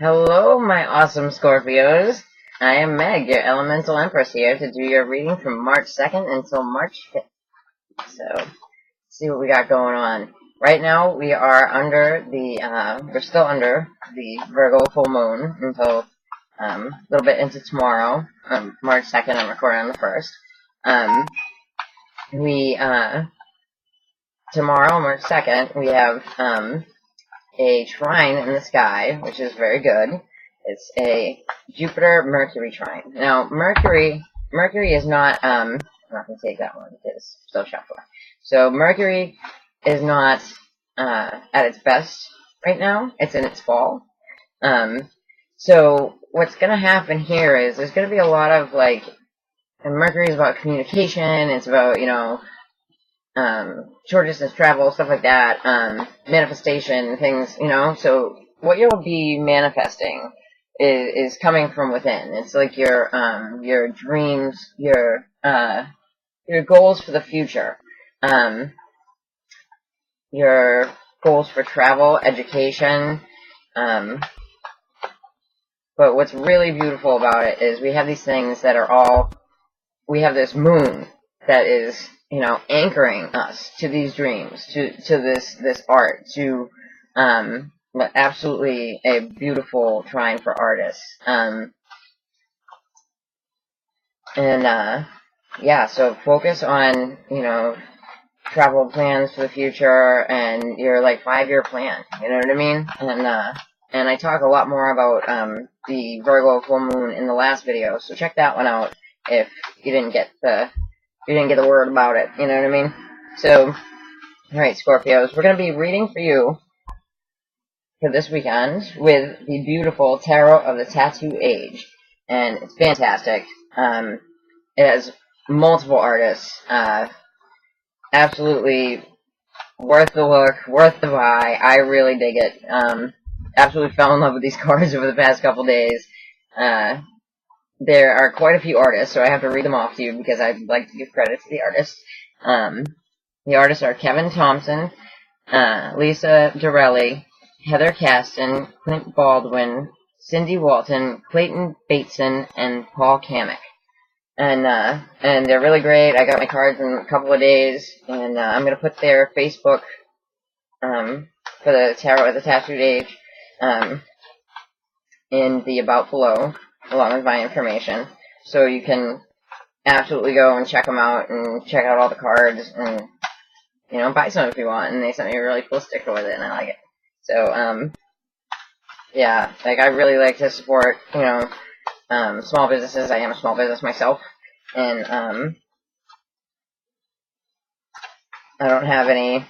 Hello, my awesome Scorpios. I am Meg, your Elemental Empress, here to do your reading from March 2nd until March 5th. So, let's see what we got going on. Right now, we are we're still under the Virgo full moon until a little bit into tomorrow, March 2nd. I'm recording on the 1st. Tomorrow, March 2nd, we have a trine in the sky, which is very good. It's a Jupiter-Mercury trine. Now, Mercury is not, I'm not going to take that one because it's still shuffling. So, Mercury is not at its best right now. It's in its fall. So, what's going to happen here is there's going to be a lot of, and Mercury is about communication, it's about, short distance travel, stuff like that, manifestation, things, so what you'll be manifesting is coming from within. It's like your dreams, your goals for the future, your goals for travel, education, but what's really beautiful about it is we have these things that we have this moon that is, anchoring us to these dreams, to this art, to absolutely a beautiful trine for artists. So focus on, travel plans for the future and your 5-year plan. You know what I mean? And I talk a lot more about the Virgo full moon in the last video, so check that one out if you didn't get the word about it, you know what I mean? So, alright, Scorpios, we're going to be reading for you for this weekend with the beautiful Tarot of the Tattoo Age. And it's fantastic. It has multiple artists. Absolutely worth the look, worth the buy. I really dig it. Absolutely fell in love with these cards over the past couple days. There are quite a few artists, so I have to read them off to you because I'd like to give credit to the artists. The artists are Kevin Thompson, Lisa Dorelli, Heather Caston, Clint Baldwin, Cindy Walton, Clayton Bateson, and Paul Kamek. And they're really great. I got my cards in a couple of days, and I'm going to put their Facebook for the Tarot of the Tattooed Age in the About below, along with my information, so you can absolutely go and check them out and check out all the cards and, buy some if you want. And they sent me a really cool sticker with it, and I like it. So, I really like to support, small businesses. I am a small business myself, and, I don't have any,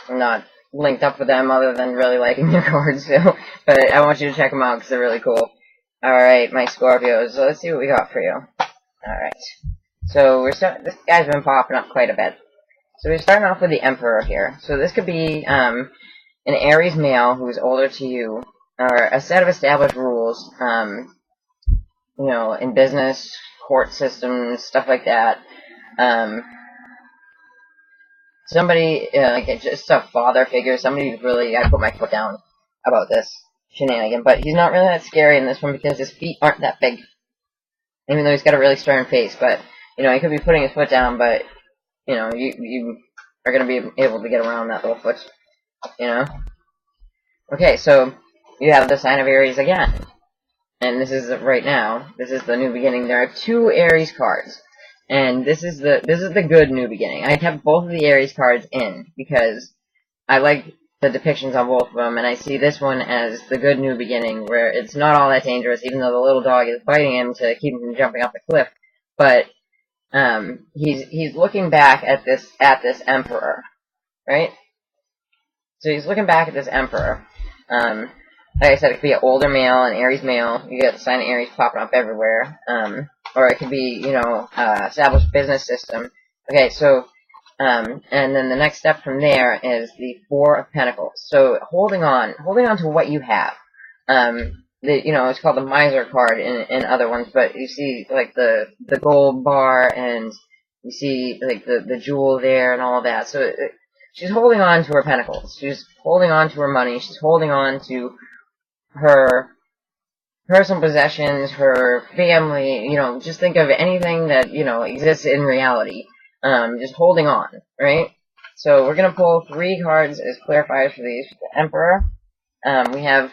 I'm not linked up with them other than really liking their cards, so, but I want you to check them out because they're really cool. Alright, my Scorpios, so let's see what we got for you. Alright, so this guy's been popping up quite a bit. So we're starting off with the Emperor here. So this could be an Aries male who's older to you, or a set of established rules, in business, court systems, stuff like that. Somebody, just a father figure, somebody who's really, I put my foot down about this shenanigan, but he's not really that scary in this one because his feet aren't that big, even though he's got a really stern face, but, he could be putting his foot down, but, you are going to be able to get around that little foot, Okay, so, you have the sign of Aries again, and this is, right now, this is the new beginning. There are 2 Aries cards. And this is the good new beginning. I have both of the Aries cards in because I like the depictions on both of them, and I see this one as the good new beginning, where it's not all that dangerous, even though the little dog is biting him to keep him from jumping off the cliff. But he's looking back at this Emperor, right? So he's looking back at this Emperor. Like I said, it could be an older male, an Aries male. You get the sign of Aries popping up everywhere. Or it could be, established business system. Okay, so, and then the next step from there is the 4 of Pentacles. So holding on to what you have. It's called the Miser card in other ones, but you see, the gold bar, and you see, the jewel there and all that. So she's holding on to her pentacles. She's holding on to her money. She's holding on to her personal possessions, her family, just think of anything that, exists in reality. Just holding on, right? So we're going to pull 3 cards as clarifiers for these. The Emperor, we have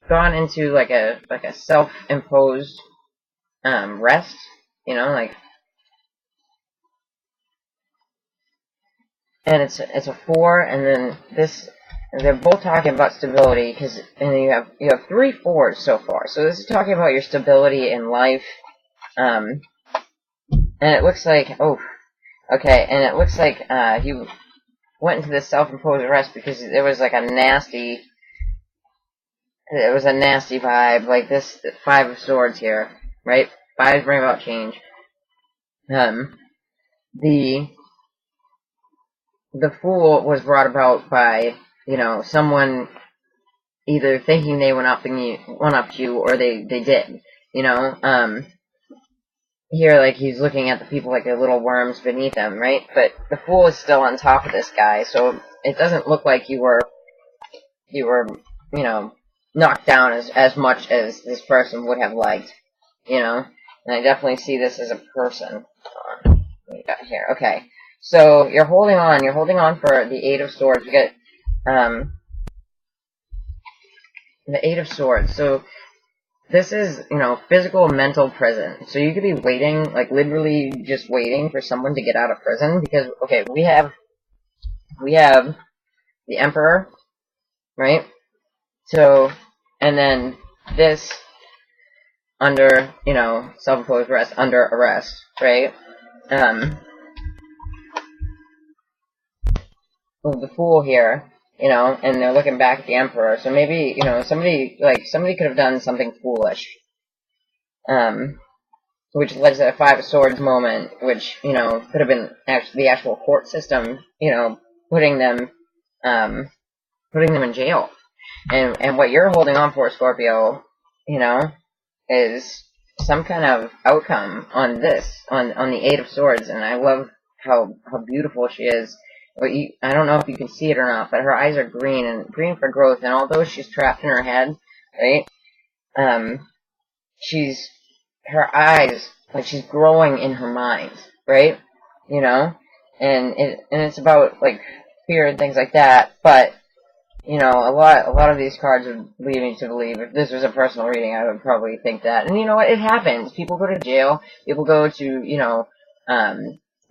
gone into like a self-imposed rest, like, and it's a 4, and then this. They're both talking about stability, and you have 3 4s so far. So this is talking about your stability in life. And it looks like, okay, and it looks like he went into this self-imposed arrest because there was like a nasty vibe, like this 5 of Swords here, right? 5 bring about change. The Fool was brought about by, someone either thinking they one-upped you, or they did, here, like, he's looking at the people like they're little worms beneath him, right? But the Fool is still on top of this guy, so it doesn't look like you were, knocked down as much as this person would have liked, and I definitely see this as a person. What do we got here? Okay. So you're holding on for the 8 of Swords. We get the 8 of Swords. So this is, physical mental prison. So you could be waiting, like literally just waiting for someone to get out of prison, because okay, we have the Emperor, right? So, and then this under, self-imposed arrest, under arrest, right? With the Fool here, and they're looking back at the Emperor. So maybe, somebody could have done something foolish, which led to the 5 of Swords moment, which, could have been the actual court system, putting them in jail. And what you're holding on for, Scorpio, is some kind of outcome on the 8 of Swords, and I love how beautiful she is. I don't know if you can see it or not, but her eyes are green, and green for growth, and although she's trapped in her head, right, her eyes, like, she's growing in her mind, right, and it's about, like, fear and things like that, but, a lot of these cards would lead me to believe, if this was a personal reading, I would probably think that, and you know what, it happens, people go to jail, people go to,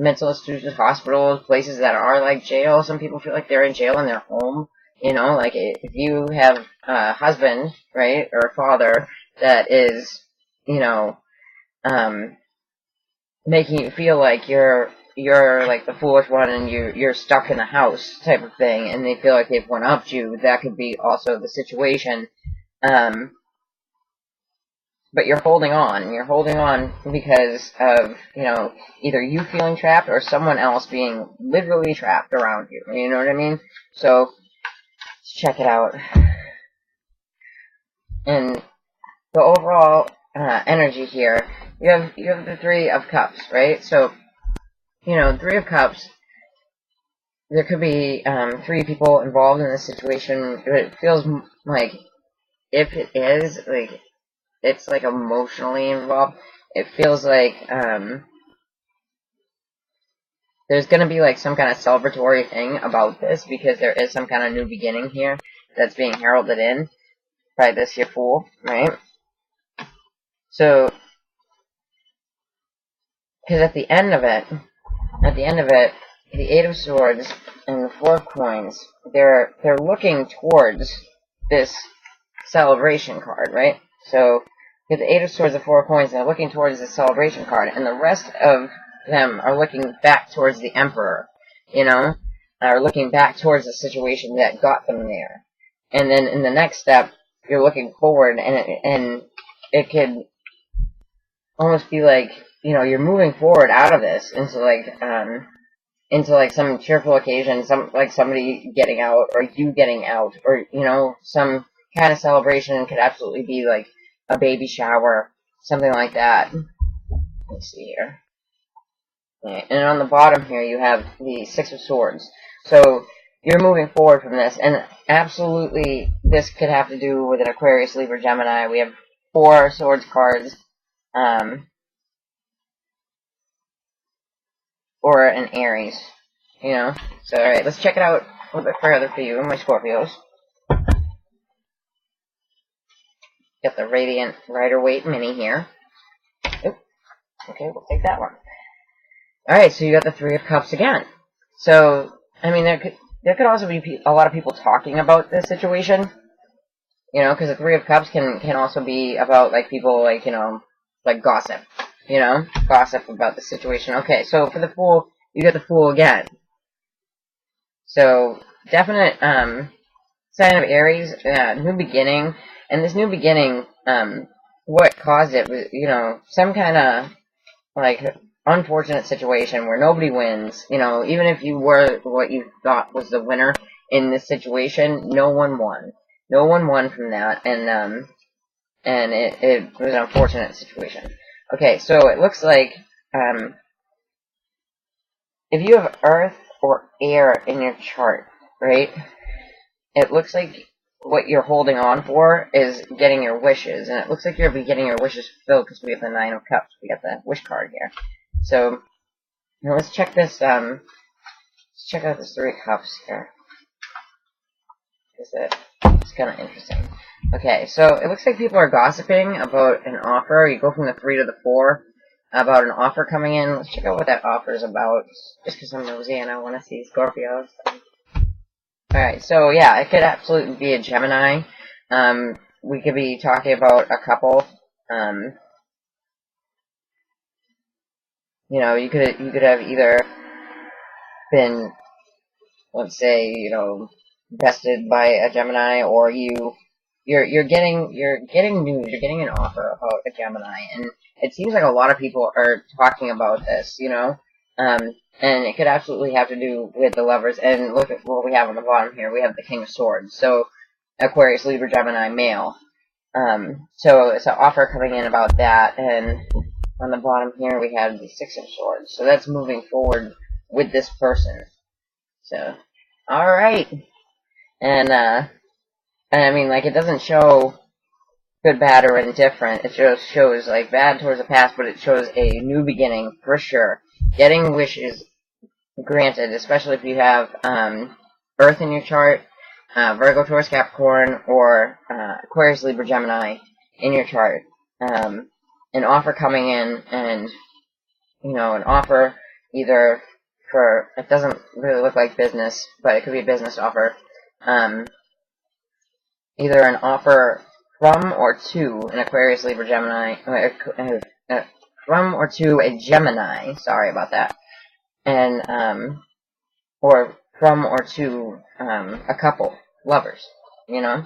mental institutions, hospitals, places that are like jail. Some people feel like they're in jail in their home. Like if you have a husband, right, or a father that is, making you feel like you're like the foolish one and you're stuck in the house type of thing, and they feel like they've one-upped you, that could be also the situation. But you're holding on, and you're holding on because of, either you feeling trapped or someone else being literally trapped around you. You know what I mean? So, let's check it out. And the overall energy here, you have the 3 of Cups, right? So, 3 of Cups, there could be 3 people involved in this situation. It feels like, if it is, like, it's like emotionally involved. It feels like there's going to be like some kind of celebratory thing about this, because there is some kind of new beginning here that's being heralded in by this here Fool, right? So, because at the end of it, the 8 of Swords and the 4 of Coins, they're looking towards this celebration card, right? So, with the 8 of Swords, the 4 of Coins, they're looking towards the celebration card, and the rest of them are looking back towards the Emperor, are looking back towards the situation that got them there. And then in the next step, you're looking forward, and it could almost be like, you're moving forward out of this into some cheerful occasion, somebody getting out, or you getting out, or, some kind of celebration. Could absolutely be like a baby shower, something like that. Let's see here. Okay. And on the bottom here, you have the 6 of Swords. So, you're moving forward from this, and absolutely this could have to do with an Aquarius, Libra, Gemini. We have 4 Swords cards, or an Aries, you know? So, alright, let's check it out a little bit further for you, my Scorpios. Got the Radiant Rider-Waite Mini here. Oop. Okay, we'll take that one. Alright, so you got the Three of Cups again. So, I mean, there could also be a lot of people talking about this situation. You know, because the Three of Cups can also be about, like, people, like, you know, like gossip. You know? Gossip about the situation. Okay, so for the Fool, you got the Fool again. So, definite, sign of Aries, new beginning. And this new beginning, what caused it was, you know, some kind of, like, unfortunate situation where nobody wins. You know, even if you were what you thought was the winner in this situation, no one won. No one won from that, and it was an unfortunate situation. Okay, so it looks like, if you have Earth or Air in your chart, right, it looks like what you're holding on for is getting your wishes, and it looks like you'll be getting your wishes fulfilled because we have the Nine of Cups. We got the wish card here. So, now let's check this, let's check out this Three of Cups here. It's kind of interesting. Okay, so it looks like people are gossiping about an offer. You go from the 3 to the 4 about an offer coming in. Let's check out what that offer is about, just because I'm nosy and I want to see Scorpios. Alright, so yeah, it could absolutely be a Gemini. We could be talking about a couple. You know, you could have either been, let's say, you know, bested by a Gemini, or you're getting news, you're getting an offer about a Gemini, and it seems like a lot of people are talking about this, you know, and it could absolutely have to do with the Lovers. And look at what we have on the bottom here. We have the King of Swords, so Aquarius, Libra, Gemini, male. So it's an offer coming in about that, and on the bottom here we have the Six of Swords, so that's moving forward with this person. So, alright. And I mean, like, it doesn't show good, bad, or indifferent. It just shows, like, bad towards the past, but it shows a new beginning, for sure. Getting wishes granted, especially if you have, Earth in your chart, Virgo, Taurus, Capricorn, or, Aquarius, Libra, Gemini in your chart. An offer coming in, and, you know, an offer either for, it doesn't really look like business, but it could be a business offer. Either an offer from or to an Aquarius, Libra, Gemini, from or to a Gemini, sorry about that, and, or from or to, a couple, lovers, you know?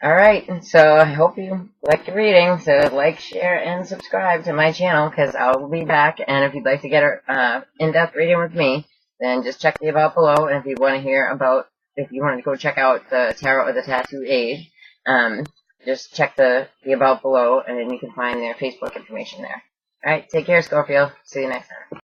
Alright, so I hope you liked the reading, so like, share, and subscribe to my channel, because I will be back, and if you'd like to get an in-depth reading with me, then just check the about below, and if you want to hear about, if you want to go check out the Tarot of the Tattoo Age, just check the about below, and then you can find their Facebook information there. Alright, take care, Scorpio. See you next time.